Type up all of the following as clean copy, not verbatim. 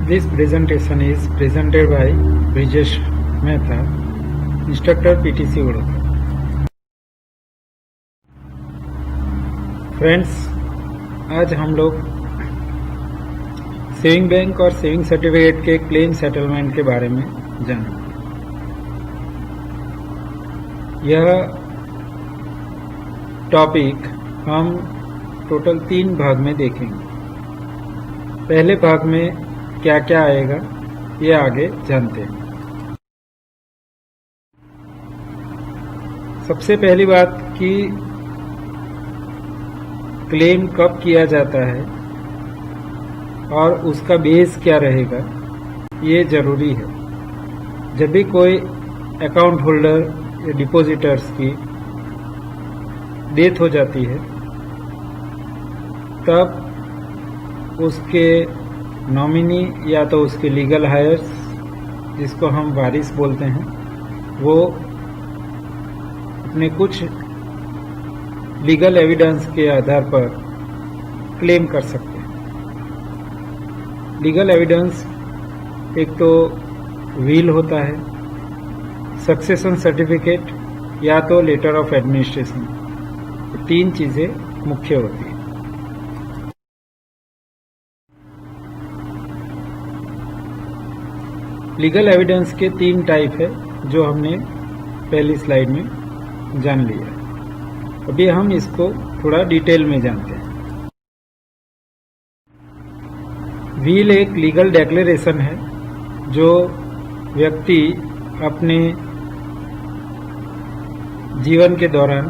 This presentation is presented by Brijesh Mehta, instructor PTC Vadodara. Friends, आज हम लोग saving bank और saving certificate के क्लेम सेटलमेंट के बारे में जानेंगे। यह टॉपिक हम टोटल 3 भाग में देखेंगे। पहले भाग में क्या क्या आएगा ये आगे जानते हैं। सबसे पहली बात कि क्लेम कब किया जाता है और उसका बेस क्या रहेगा, ये जरूरी है। जब भी कोई अकाउंट होल्डर या डिपॉजिटर्स की डेथ हो जाती है, तब उसके नॉमिनी या तो उसके लीगल हायर्स, जिसको हम वारिस बोलते हैं, वो अपने कुछ लीगल एविडेंस के आधार पर क्लेम कर सकते हैं। लीगल एविडेंस एक तो विल होता है, सक्सेशन सर्टिफिकेट या तो लेटर ऑफ एडमिनिस्ट्रेशन। 3 चीजें मुख्य होती हैं। लीगल एविडेंस के 3 टाइप है जो हमने पहली स्लाइड में जान लिया। अभी हम इसको थोड़ा डिटेल में जानते हैं। विल एक लीगल डेक्लेरेशन है जो व्यक्ति अपने जीवन के दौरान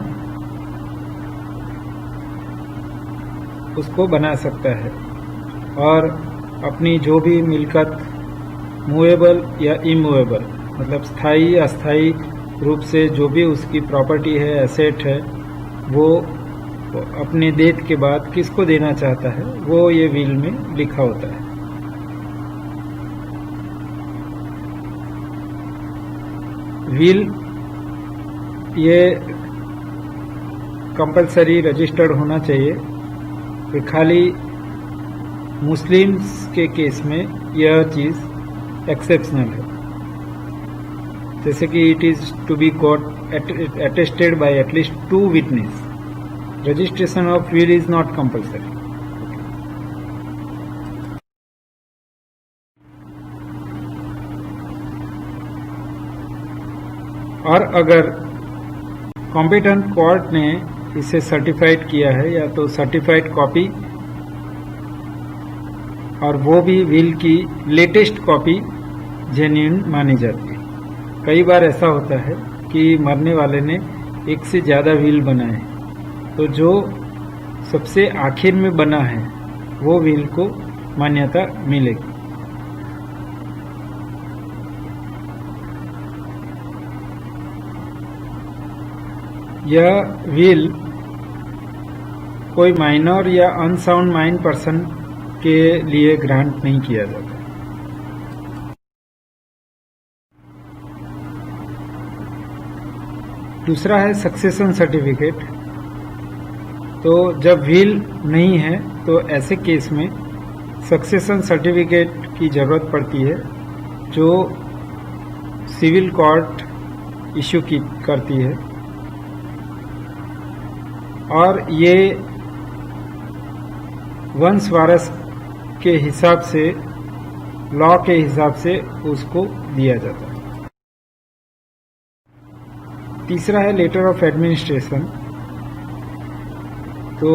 उसको बना सकता है और अपनी जो भी मिल्कत मूवेबल या इमूवेबल, मतलब स्थायी अस्थायी रूप से जो भी उसकी प्रॉपर्टी है, एसेट है, वो अपने डेथ के बाद किसको देना चाहता है, वो ये विल में लिखा होता है। विल ये कंपलसरी रजिस्टर्ड होना चाहिए। कि खाली मुस्लिम्स के केस में यह चीज एक्सेप्शनल है, जैसे कि it is to be got attested by at least 2 witness. Registration of will is not compulsory. और अगर कॉम्पिटेंट कोर्ट ने इसे सर्टिफाइड किया है या तो सर्टिफाइड कॉपी, और वो भी विल की लेटेस्ट कॉपी जेन्युइन मानी जाती है। कई बार ऐसा होता है कि मरने वाले ने एक से ज्यादा विल बनाए, तो जो सबसे आखिर में बना है वो विल को मान्यता मिलेगी। यह विल कोई माइनर या अनसाउंड माइंड पर्सन के लिए ग्रांट नहीं किया जाता। दूसरा है सक्सेशन सर्टिफिकेट। तो जब विल नहीं है तो ऐसे केस में सक्सेशन सर्टिफिकेट की जरूरत पड़ती है, जो सिविल कोर्ट इश्यू करती है। और ये वंश वारस के हिसाब से, लॉ के हिसाब से उसको दिया जाता है। तीसरा है लेटर ऑफ एडमिनिस्ट्रेशन। तो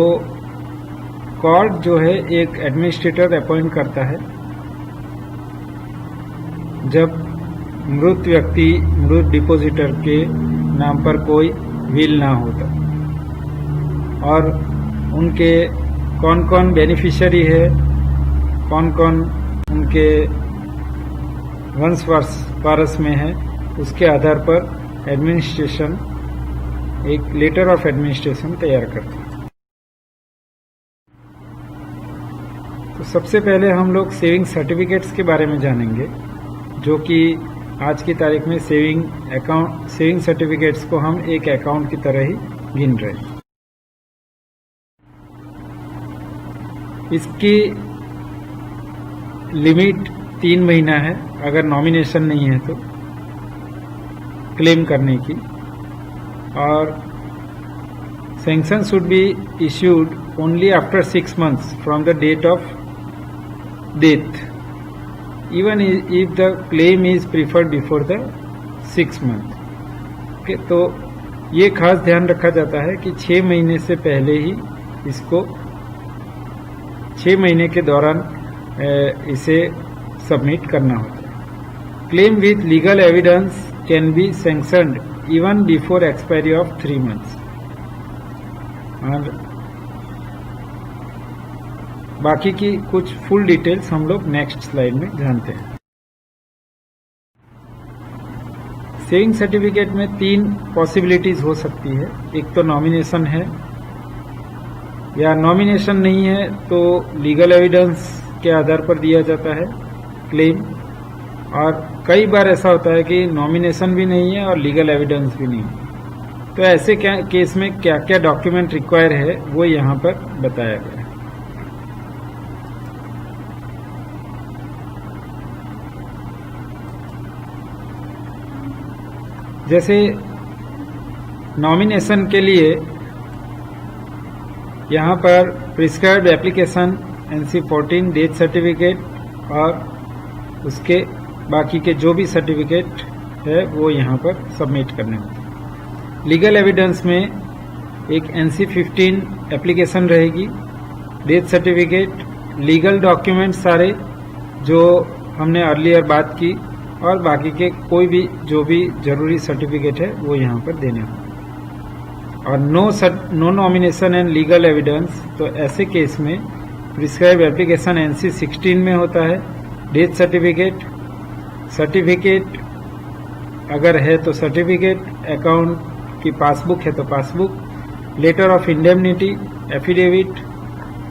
कोर्ट जो है एक एडमिनिस्ट्रेटर अपॉइंट करता है जब मृत व्यक्ति, मृत डिपॉजिटर के नाम पर कोई विल ना होता, और उनके कौन कौन बेनिफिशियरी है, कौन कौन उनके वंश वारस में है, उसके आधार पर एडमिनिस्ट्रेशन एक लेटर ऑफ एडमिनिस्ट्रेशन तैयार करती है। तो सबसे पहले हम लोग सेविंग सर्टिफिकेट्स के बारे में जानेंगे, जो कि आज की तारीख में सेविंग सर्टिफिकेट्स को हम एक अकाउंट की तरह ही गिन रहे हैं। इसकी लिमिट 3 महीना है अगर नॉमिनेशन नहीं है तो क्लेम करने की, और sanction should be issued only after 6 months from the date of death, even if the claim is preferred before the 6 month। Okay, तो ये खास ध्यान रखा जाता है कि 6 महीने से पहले ही इसको 6 महीने के दौरान इसे सबमिट करना होता है। Claim with legal evidence can be sanctioned even before expiry of 3 months। और बाकी की कुछ फुल डिटेल्स हम लोग नेक्स्ट स्लाइड में जानते हैं। सेविंग सर्टिफिकेट में 3 पॉसिबिलिटीज हो सकती है। एक तो नॉमिनेशन है, या नॉमिनेशन नहीं है तो लीगल एविडेंस के आधार पर दिया जाता है क्लेम, और कई बार ऐसा होता है कि नॉमिनेशन भी नहीं है और लीगल एविडेंस भी नहीं है। तो ऐसे केस में क्या क्या डॉक्यूमेंट रिक्वायर है वो यहाँ पर बताया गया है। जैसे नॉमिनेशन के लिए यहाँ पर prescribed application, NC-14, death certificate और उसके बाकी के जो भी सर्टिफिकेट है वो यहाँ पर सबमिट करने होते हैं। लीगल एविडेंस में एक NC-15 एप्लीकेशन रहेगी, डेथ सर्टिफिकेट, लीगल डॉक्यूमेंट सारे जो हमने अर्लियर बात की, और बाकी के कोई भी जो भी जरूरी सर्टिफिकेट है वो यहाँ पर देने होंगे। और no nomination and legal evidence, तो ऐसे केस में प्रिस्क्राइब एप्लीकेशन NC-16 में होता है, डेथ सर्टिफिकेट अगर है तो सर्टिफिकेट, अकाउंट की पासबुक है तो passbook, letter of indemnity, affidavit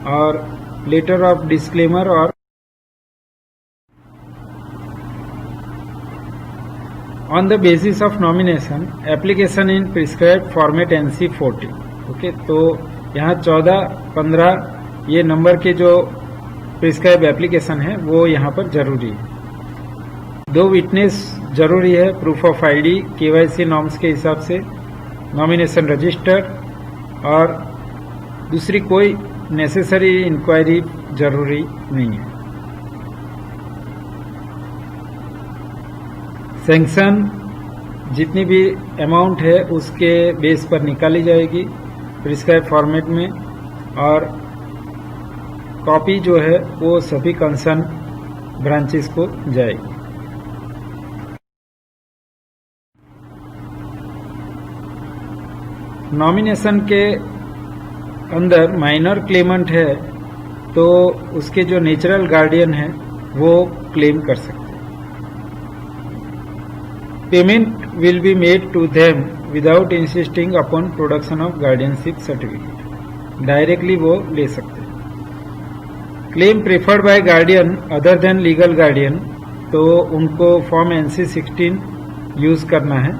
और लेटर ऑफ डिस्क्लेमर, और on the basis of nomination application in prescribed format NC-14। Okay, तो यहाँ 14, 15 ये नंबर के जो प्रिस्क्राइब एप्लीकेशन है वो यहाँ पर जरूरी है। 2 विटनेस जरूरी है, proof of ID, KYC norms के हिसाब से, नॉमिनेशन रजिस्टर, और दूसरी कोई नेसेसरी इंक्वायरी जरूरी नहीं है। सैंक्शन जितनी भी अमाउंट है उसके बेस पर निकाली जाएगी प्रिस्क्राइब फॉर्मेट में, और कॉपी जो है वो सभी कंसर्न ब्रांचेस को जाएगी। नॉमिनेशन के अंदर माइनर क्लेमेंट है तो उसके जो नेचुरल गार्डियन है वो क्लेम कर सकते हैं। Payment will be made to them without insisting upon production of guardianship certificate, directly वो ले सकते हैं। Claim preferred by guardian other than legal guardian, तो उनको फॉर्म NC-16 यूज करना है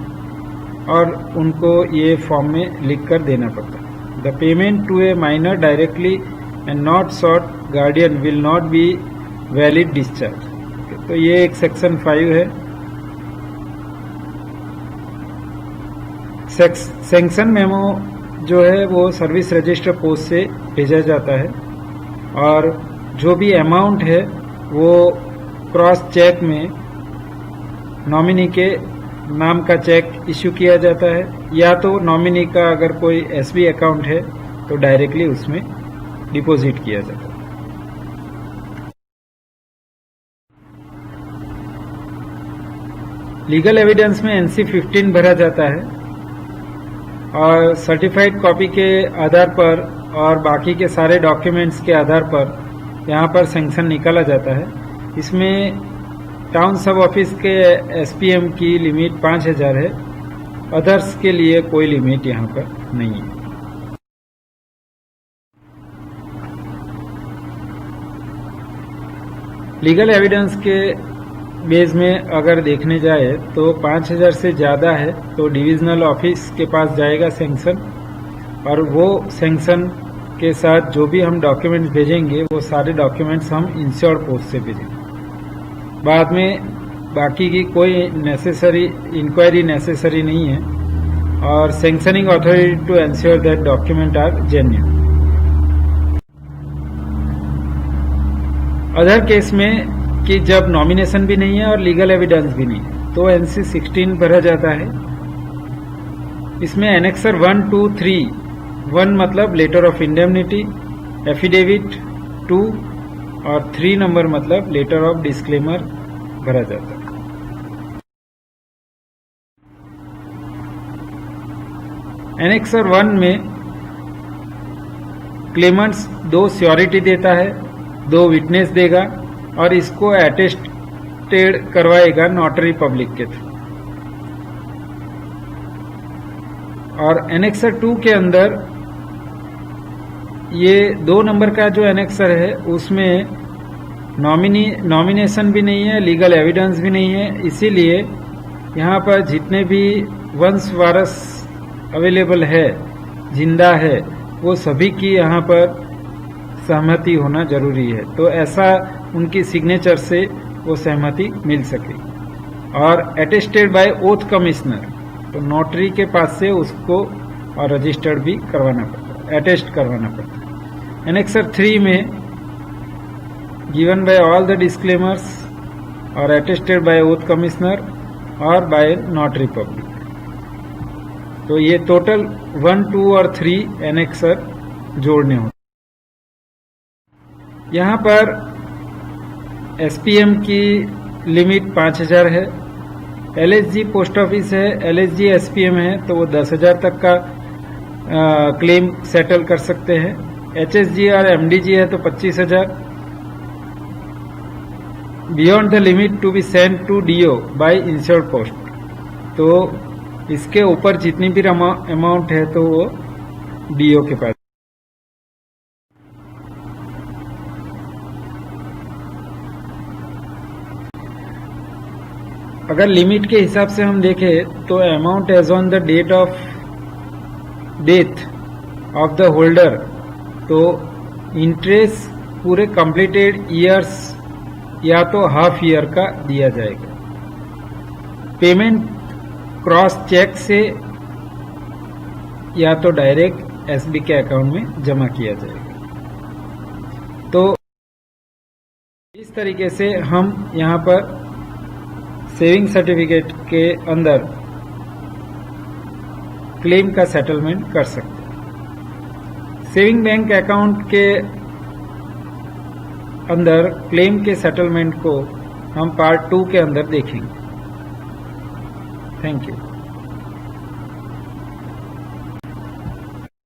और उनको ये फॉर्म में लिख कर देना पड़ता है। The payment to a minor directly and not sought guardian will not be valid discharge. तो ये एक सेक्शन 5 है। सैंक्शन मेमो जो है वो सर्विस रजिस्टर पोस्ट से भेजा जाता है, और जो भी अमाउंट है वो क्रॉस चेक में नॉमिनी के नाम का चेक इश्यू किया जाता है, या तो नॉमिनी का अगर कोई SB अकाउंट है तो डायरेक्टली उसमें डिपॉजिट किया जाता है। लीगल एविडेंस में NC-15 भरा जाता है, और सर्टिफाइड कॉपी के आधार पर और बाकी के सारे डॉक्यूमेंट्स के आधार पर यहाँ पर सैंक्शन निकाला जाता है। इसमें टाउन सब ऑफिस के SPM की लिमिट 5000 है, अदर्स के लिए कोई लिमिट यहाँ पर नहीं है। लीगल एविडेंस के बेस में अगर देखने जाए तो 5000 से ज़्यादा है तो डिविजनल ऑफिस के पास जाएगा सैंक्शन, और वो सैंक्शन के साथ जो भी हम डॉक्यूमेंट्स भेजेंगे वो सारे डॉक्यूमेंट्स हम इंश्योर्ड पोस्ट से भेजेंगे। बाद में बाकी की कोई नेसेसरी इंक्वायरी नेसेसरी नहीं है, और sanctioning authority to ensure that document are genuine. Other case में कि जब नॉमिनेशन भी नहीं है और लीगल एविडेंस भी नहीं है तो NC 16 भरा जाता है। इसमें एनेक्सर 1, 2, 3, 1 मतलब लेटर ऑफ इंडेमनिटी, एफिडेविट 2 और 3 नंबर मतलब लेटर ऑफ डिस्क्लेमर भरा जाता है। एनेक्सर 1 में क्लेमेंट्स 2 श्योरिटी देता है, 2 विटनेस देगा और इसको अटेस्टेड करवाएगा नोटरी पब्लिक के थ्रू। और एनेक्सर 2 के अंदर ये 2 नंबर का जो एनेक्सर है उसमें नॉमिनेशन भी नहीं है, लीगल एविडेंस भी नहीं है, इसीलिए यहाँ पर जितने भी वंश वारस अवेलेबल है, जिंदा है, वो सभी की यहाँ पर सहमति होना जरूरी है। तो ऐसा उनकी सिग्नेचर से वो सहमति मिल सके। और अटेस्टेड बाय ओथ कमिश्नर, तो नोटरी के पास से उसको और रजिस्टर्ड भी करवाना पड़ता है, अटेस्ट करवाना पड़ता है। एनेक्सर 3 में given by all the disclaimers और अटेस्टेड बाय ओथ कमिश्नर और बाय नोटरी पब्लिक। तो ये टोटल 1, 2 और 3 एनेक्सर जोड़ने होते। यहाँ पर SPM की लिमिट 5000 है, LSG पोस्ट ऑफिस है, LSG SPM है तो वो 10,000 तक का क्लेम सेटल कर सकते हैं। HSG और MDG है तो 25,000। Beyond the limit to be send to DO by insured post, तो इसके ऊपर जितनी भी अमाउंट है तो वो DO के पास। अगर लिमिट के हिसाब से हम देखें तो amount as on the date of death of the holder, तो इंटरेस्ट पूरे कंप्लीटेड ईयर्स या तो हाफ ईयर का दिया जाएगा। पेमेंट क्रॉस चेक से या तो डायरेक्ट SB के अकाउंट में जमा किया जाएगा। तो इस तरीके से हम यहाँ पर सेविंग सर्टिफिकेट के अंदर क्लेम का सेटलमेंट कर सकते हैं। सेविंग बैंक अकाउंट के अंदर क्लेम के सेटलमेंट को हम पार्ट 2 के अंदर देखेंगे। Thank you.